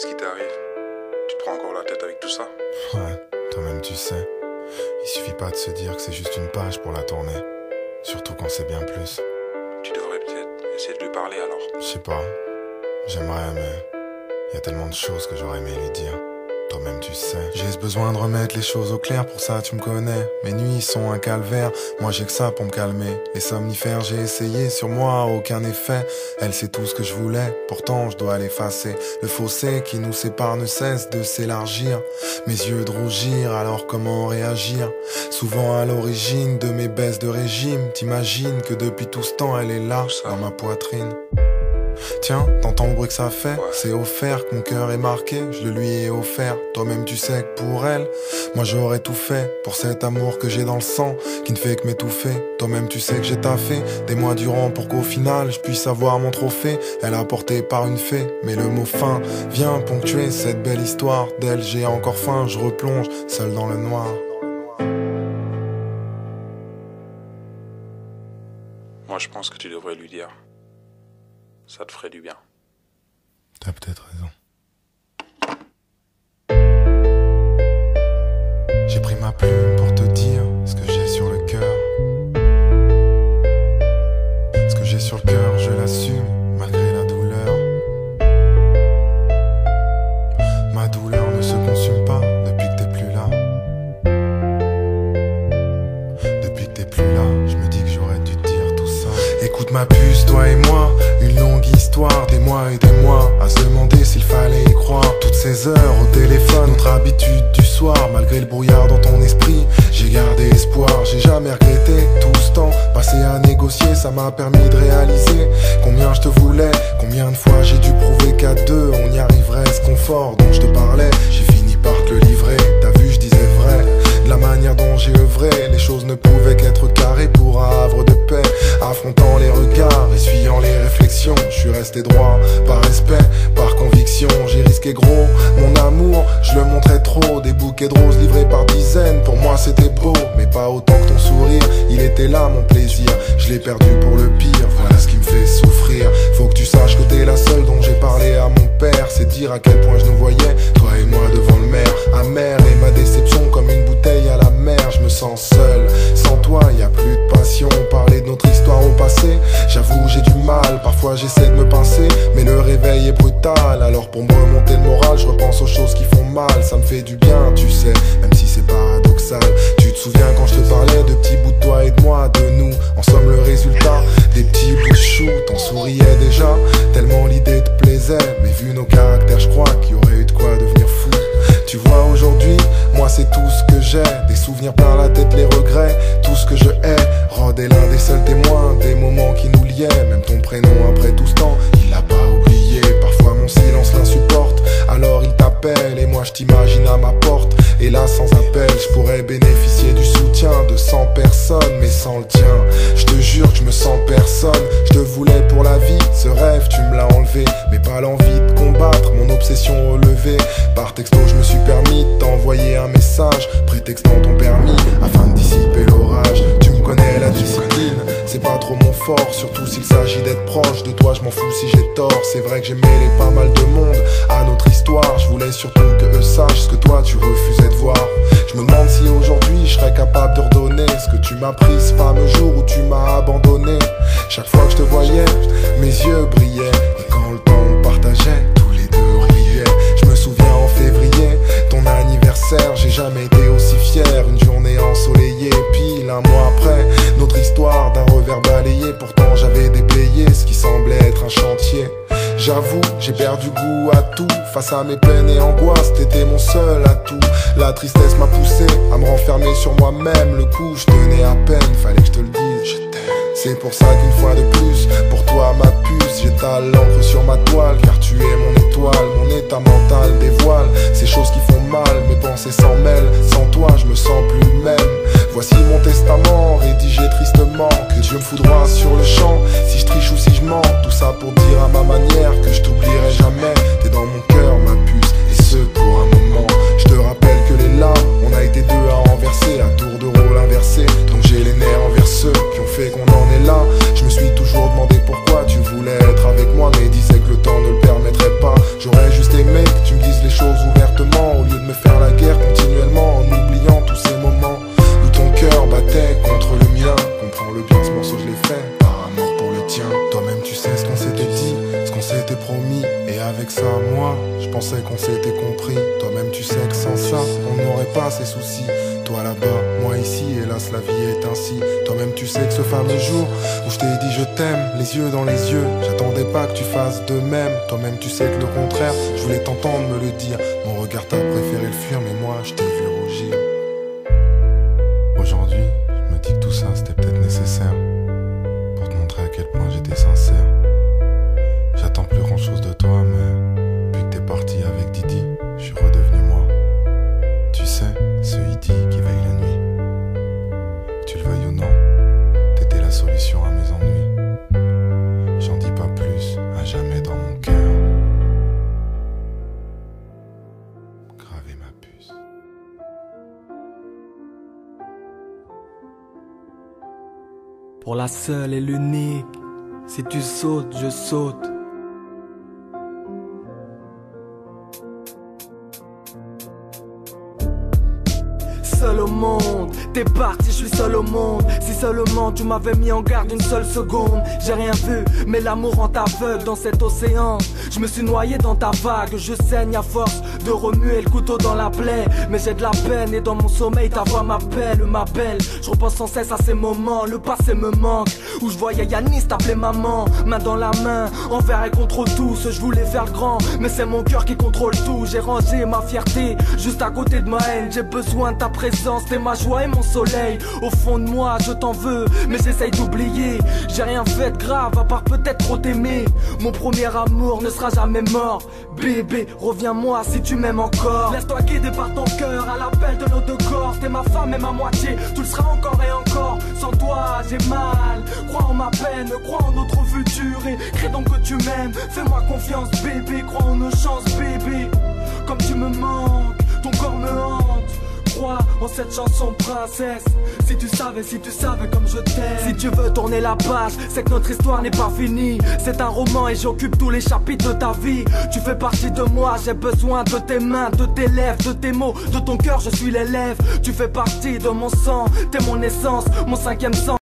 Qu'est-ce qui t'arrive? Tu te prends encore la tête avec tout ça? Ouais, toi-même tu sais. Il suffit pas de se dire que c'est juste une page pour la tourner. Surtout quand c'est bien plus. Tu devrais peut-être essayer de lui parler alors. Je sais pas. J'aimerais, mais y a tellement de choses que j'aurais aimé lui dire. Toi-même tu sais. J'ai ce besoin de remettre les choses au clair, pour ça tu me connais. Mes nuits sont un calvaire, moi j'ai que ça pour me calmer. Les somnifères j'ai essayé, sur moi aucun effet. Elle sait tout ce que je voulais, pourtant je dois l'effacer. Le fossé qui nous sépare ne cesse de s'élargir. Mes yeux de rougir, alors comment réagir? Souvent à l'origine de mes baisses de régime, t'imagines que depuis tout ce temps elle est là, dans ma poitrine. Tiens, t'entends le bruit que ça fait? Ouais. C'est offert que mon cœur est marqué, je le lui ai offert. Toi-même tu sais que pour elle, moi j'aurais tout fait. Pour cet amour que j'ai dans le sang, qui ne fait que m'étouffer. Toi-même tu sais que j'ai taffé des mois durant pour qu'au final je puisse avoir mon trophée. Elle a porté par une fée, mais le mot fin vient ponctuer cette belle histoire. D'elle j'ai encore faim, je replonge seul dans le noir. Moi je pense que tu devrais lui dire. Ça te ferait du bien. T'as peut-être raison. J'ai pris ma plume pour te dire ce que j'ai sur le cœur. Ce que j'ai sur le cœur, je l'assume, malgré la douleur. Ma douleur ne se consume pas depuis que t'es plus là. Depuis que t'es plus là, je me dis que j'aurais dû te dire tout ça. Écoute ma puce, toi et moi, une longue histoire, des mois et des mois, à se demander s'il fallait y croire. Toutes ces heures au téléphone, notre habitude du soir, malgré le brouillard dans ton esprit, j'ai gardé espoir. J'ai jamais regretté tout ce temps passé à négocier, ça m'a permis de réaliser combien je te voulais, combien de fois j'ai dû prouver qu'à deux on y arriverait. Ce confort dont je te parlais, j'ai fini par te le livrer. T'as vu, je disais vrai, de la manière dont j'ai œuvré, les choses ne pouvaient qu'être carrées pour un havre de paix. Affrontant les regards, essuyant les réflexions, je suis resté droit, par respect, par conviction. J'ai risqué gros, mon amour, je le montrais trop. Des bouquets de roses livrés par dizaines, pour moi c'était beau, mais pas autant que ton sourire. Il était là mon plaisir, je l'ai perdu pour le pire. Voilà ce qui me fait souffrir. Faut que tu saches que t'es la seule dont j'ai parlé à mon père. C'est dire à quel point je nous voyais, toi et moi devant le maire. Amer et ma déception comme une bouteille à la mer. Je me sens seul, sans toi y a plus de passion. Parler de notre histoire au passé, j'avoue j'ai du mal. Parfois j'essaie de me pincer, mais le réveil est brutal. Alors pour me remonter le moral, je repense aux choses qui font mal. Ça me fait du bien, tu sais, même si c'est paradoxal. Tu te souviens quand je te parlais de petits bouts de toi et de moi, de nous. En somme le résultat, des petits bouts de chou. T'en souriais déjà, tellement l'idée te plaisait. Mais vu nos caractères, je crois qu'il y aurait eu de quoi devenir fou. Tu vois aujourd'hui, moi c'est tout ce que j'ai. Des souvenirs plein la tête, les regrets, tout ce que je hais. Rod est l'un des seuls témoins des moments qui nous liaient. Même ton prénom après tout ce temps, il l'a pas oublié. Parfois mon silence l'insupporte, alors il t'appelle et moi je t'imagine à ma porte. Et là sans appel, je pourrais bénéficier du soutien de 100 personnes, mais sans le tien, je te jure que je me sens personne. Je te voulais pour la vie, ce rêve tu me l'as enlevé, mais pas l'envie de combattre mon obsession relevée. Par texto je me suis permis de t'envoyer un message, prétextant ton permis afin de dissiper l'orage. Tu me connais, la discipline, c'est pas trop mon fort, surtout s'il s'agit d'être proche de toi, je m'en fous si j'ai tort. C'est vrai que j'ai mêlé pas mal de monde à notre histoire, je voulais surtout que eux sachent ce que toi tu refusais de voir. Je me demande si aujourd'hui je serais capable de redonner ce que tu m'as pris ce fameux jour où tu m'as abandonné. Chaque fois que je te voyais, mes yeux brillaient, et quand le temps on partageait, tous les deux riaient. Je me souviens en février, ton anniversaire, j'ai jamais été aussi fier. Une journée ensoleillée, pile un mois après, notre histoire d'un revers balayé. Pourtant j'avais déblayé ce qui semblait être un chantier. J'avoue, j'ai perdu goût à tout. Face à mes peines et angoisses, t'étais mon seul atout. La tristesse m'a poussé à me renfermer sur moi-même. Le coup, je tenais à peine, fallait que je te le dise, je t'aime. C'est pour ça qu'une fois de plus, pour toi ma puce, j'étale l'encre sur ma toile. Car tu es mon étoile, mon état mental dévoile ces choses qui font mal, mes pensées s'en mêlent. Sans toi, je me sens plus le même. Voici mon testament, rédigé tristement. Que Dieu me foudroie sur le champ, si je triche ou si je mens. Tout ça pour dire à ma manière que je t'oublierai jamais. T'es dans mon cœur, ma puce, et ce pour un moment. Je te rappelle que les larmes, on a été deux à renverser, à tour de rôle inversé. Donc j'ai les nerfs envers ceux qui ont fait qu'on en est là. Je me suis toujours demandé pourquoi tu voulais être avec moi, mais disais que le temps ne le permettrait pas. J'aurais moi, je pensais qu'on s'était compris. Toi-même tu sais que sans ça, on n'aurait pas ces soucis. Toi là-bas, moi ici, hélas la vie est ainsi. Toi-même tu sais que ce fameux jour où je t'ai dit je t'aime, les yeux dans les yeux, j'attendais pas que tu fasses de même. Toi-même tu sais que le contraire, je voulais t'entendre me le dire. Mon regard t'a préféré le fuir, mais moi je t'ai vu rougir. Aujourd'hui, je me dis que tout ça c'était peut-être nécessaire pour te montrer à quel point j'étais sincère. J'attends plus grand chose de toi, mais depuis que t'es parti avec Didi, je suis redevenu moi. Tu sais, ce Idi qui veille la nuit. Tu le veuilles ou non, t'étais la solution à mes ennuis. J'en dis pas plus, à jamais dans mon cœur. Graver ma puce. Pour la seule et l'unique, si tu sautes, je saute. Seul au monde, t'es parti, je suis seul au monde. Si seulement tu m'avais mis en garde une seule seconde. J'ai rien vu, mais l'amour rend aveugle dans cet océan. Je me suis noyé dans ta vague, je saigne à force de remuer le couteau dans la plaie. Mais j'ai de la peine et dans mon sommeil ta voix m'appelle, ma belle. Je repense sans cesse à ces moments, le passé me manque. Où je voyais Yanis t'appeler maman, main dans la main, envers et contre tous. Je voulais faire le grand, mais c'est mon cœur qui contrôle tout. J'ai rangé ma fierté juste à côté de ma haine. J'ai besoin de ta présence, t'es ma joie et mon soleil. Au fond de moi je t'en veux, mais j'essaye d'oublier. J'ai rien fait de grave à part peut-être trop t'aimer. Mon premier amour ne sera jamais mort. Bébé, reviens-moi si tu m'aimes encore. Laisse-toi guider par ton cœur à l'appel de nos deux corps. T'es ma femme et ma moitié, tu le seras encore et encore. Sans toi j'ai mal, crois en ma peine, crois en notre futur. Et crée donc que tu m'aimes, fais-moi confiance bébé. Crois en nos chances bébé, comme tu me manques, ton corps me hante. Crois en cette chanson princesse. Si tu savais comme je t'aime. Si tu veux tourner la page, c'est que notre histoire n'est pas finie. C'est un roman et j'occupe tous les chapitres de ta vie. Tu fais partie de moi, j'ai besoin de tes mains, de tes lèvres, de tes mots, de ton cœur, je suis l'élève. Tu fais partie de mon sang, t'es mon essence, mon cinquième sang.